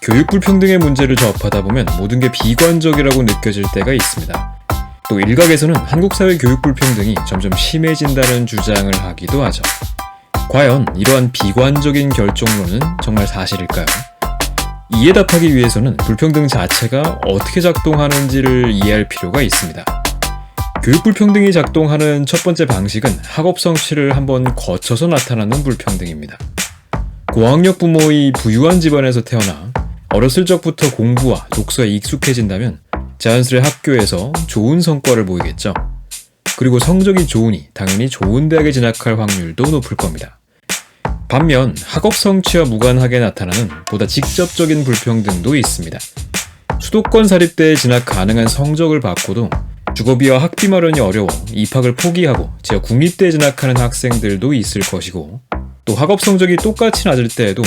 교육 불평등의 문제를 접하다 보면 모든 게 비관적이라고 느껴질 때가 있습니다. 또 일각에서는 한국 사회 교육 불평등이 점점 심해진다는 주장을 하기도 하죠. 과연 이러한 비관적인 결정론은 정말 사실일까요? 이에 답하기 위해서는 불평등 자체가 어떻게 작동하는지를 이해할 필요가 있습니다. 교육 불평등이 작동하는 첫 번째 방식은 학업 성취를 한번 거쳐서 나타나는 불평등입니다. 고학력 부모의 부유한 집안에서 태어나 어렸을 적부터 공부와 독서에 익숙해진다면 자연스레 학교에서 좋은 성과를 보이겠죠. 그리고 성적이 좋으니 당연히 좋은 대학에 진학할 확률도 높을 겁니다. 반면 학업 성취와 무관하게 나타나는 보다 직접적인 불평등도 있습니다. 수도권 사립대에 진학 가능한 성적을 받고도 주거비와 학비 마련이 어려워 입학을 포기하고 지역 국립대에 진학하는 학생들도 있을 것이고, 또 학업 성적이 똑같이 낮을 때에도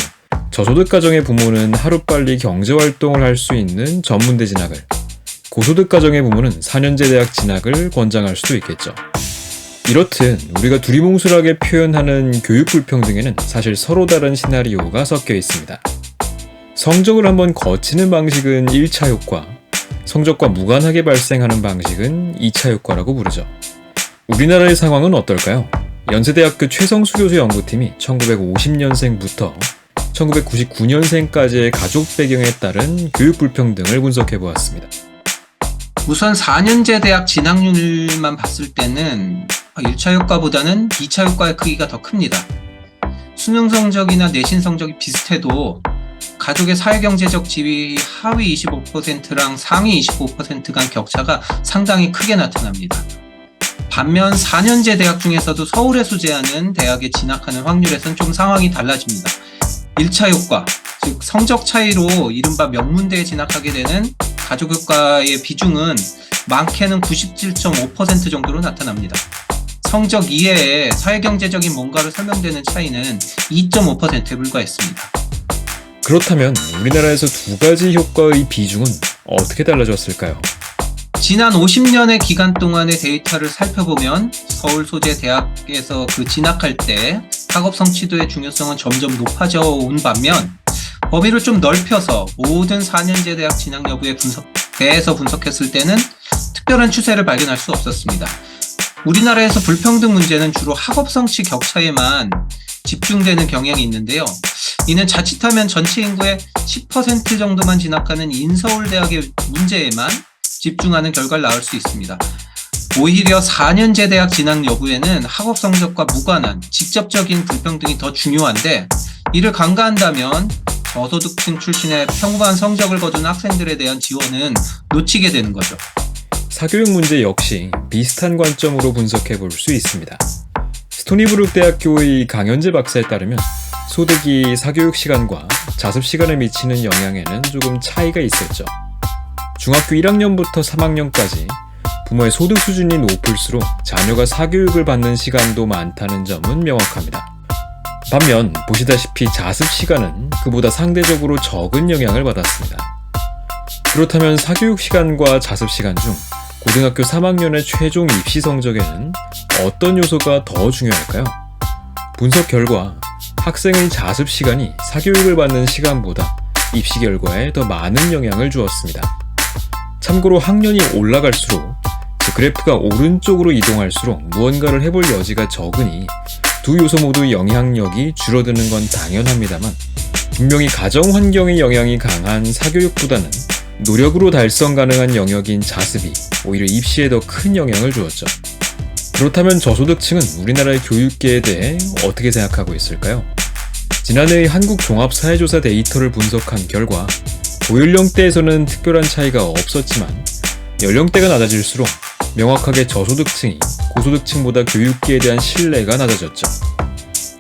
저소득 가정의 부모는 하루빨리 경제활동을 할 수 있는 전문대 진학을, 고소득 가정의 부모는 4년제 대학 진학을 권장할 수도 있겠죠. 이렇듯 우리가 두리뭉술하게 표현하는 교육 불평등에는 사실 서로 다른 시나리오가 섞여 있습니다. 성적을 한번 거치는 방식은 1차 효과, 성적과 무관하게 발생하는 방식은 2차 효과라고 부르죠. 우리나라의 상황은 어떨까요? 연세대학교 최성수 교수 연구팀이 1950년생부터 1999년생까지의 가족 배경에 따른 교육 불평등을 분석해보았습니다. 우선 4년제 대학 진학률만 봤을 때는 1차 효과보다는 2차 효과의 크기가 더 큽니다. 수능 성적이나 내신 성적이 비슷해도 가족의 사회경제적 지위 하위 25%랑 상위 25% 간 격차가 상당히 크게 나타납니다. 반면 4년제 대학 중에서도 서울에 소재하는 대학에 진학하는 확률에선 좀 상황이 달라집니다. 1차 효과, 즉 성적 차이로 이른바 명문대에 진학하게 되는 가족 효과의 비중은 많게는 97.5% 정도로 나타납니다. 성적 이외에 사회경제적인 뭔가로 설명되는 차이는 2.5%에 불과했습니다. 그렇다면 우리나라에서 두 가지 효과의 비중은 어떻게 달라졌을까요? 지난 50년의 기간 동안의 데이터를 살펴보면 서울 소재 대학에서 진학할 때 학업 성취도의 중요성은 점점 높아져 온 반면, 범위를 좀 넓혀서 모든 4년제 대학 진학 여부에 대해서 분석했을 때는 특별한 추세를 발견할 수 없었습니다. 우리나라에서 불평등 문제는 주로 학업 성취 격차에만 집중되는 경향이 있는데요. 이는 자칫하면 전체 인구의 10% 정도만 진학하는 인서울대학의 문제에만 집중하는 결과를 낳을 수 있습니다. 오히려 4년제 대학 진학 여부에는 학업 성적과 무관한 직접적인 불평등이 더 중요한데, 이를 간과한다면 저소득층 출신의 평범한 성적을 거둔 학생들에 대한 지원은 놓치게 되는 거죠. 사교육 문제 역시 비슷한 관점으로 분석해 볼 수 있습니다. 스토니브룩 대학교의 강현재 박사에 따르면 소득이 사교육 시간과 자습 시간에 미치는 영향에는 조금 차이가 있었죠. 중학교 1학년부터 3학년까지 부모의 소득 수준이 높을수록 자녀가 사교육을 받는 시간도 많다는 점은 명확합니다. 반면 보시다시피 자습 시간은 그보다 상대적으로 적은 영향을 받았습니다. 그렇다면 사교육 시간과 자습 시간 중 고등학교 3학년의 최종 입시 성적에는 어떤 요소가 더 중요할까요? 분석 결과 학생의 자습 시간이 사교육을 받는 시간보다 입시 결과에 더 많은 영향을 주었습니다. 참고로 학년이 올라갈수록, 즉 그래프가 오른쪽으로 이동할수록 무언가를 해볼 여지가 적으니 두 요소 모두 영향력이 줄어드는 건 당연합니다만, 분명히 가정 환경의 영향이 강한 사교육보다는 노력으로 달성 가능한 영역인 자습이 오히려 입시에 더 큰 영향을 주었죠. 그렇다면 저소득층은 우리나라의 교육계에 대해 어떻게 생각하고 있을까요? 지난해의 한국종합사회조사 데이터를 분석한 결과 고연령대에서는 특별한 차이가 없었지만 연령대가 낮아질수록 명확하게 저소득층이 고소득층보다 교육계에 대한 신뢰가 낮아졌죠.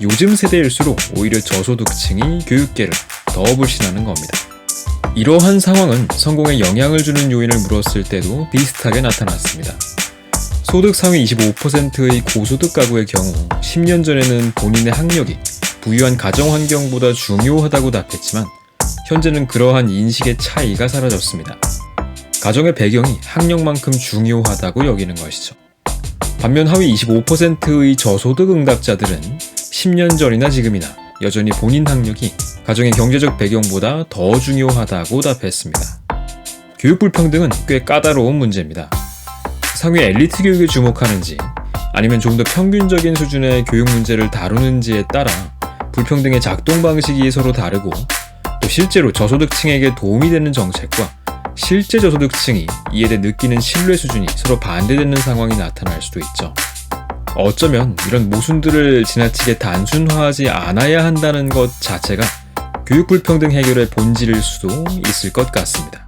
요즘 세대일수록 오히려 저소득층이 교육계를 더 불신하는 겁니다. 이러한 상황은 성공에 영향을 주는 요인을 물었을 때도 비슷하게 나타났습니다. 소득 상위 25%의 고소득 가구의 경우 10년 전에는 본인의 학력이 부유한 가정 환경보다 중요하다고 답했지만 현재는 그러한 인식의 차이가 사라졌습니다. 가정의 배경이 학력만큼 중요하다고 여기는 것이죠. 반면 하위 25%의 저소득 응답자들은 10년 전이나 지금이나 여전히 본인 학력이 가정의 경제적 배경보다 더 중요하다고 답했습니다. 교육 불평등은 꽤 까다로운 문제입니다. 상위 엘리트 교육에 주목하는지 아니면 좀 더 평균적인 수준의 교육 문제를 다루는지에 따라 불평등의 작동 방식이 서로 다르고, 또 실제로 저소득층에게 도움이 되는 정책과 실제 저소득층이 이에 대해 느끼는 신뢰 수준이 서로 반대되는 상황이 나타날 수도 있죠. 어쩌면 이런 모순들을 지나치게 단순화하지 않아야 한다는 것 자체가 교육 불평등 해결의 본질일 수도 있을 것 같습니다.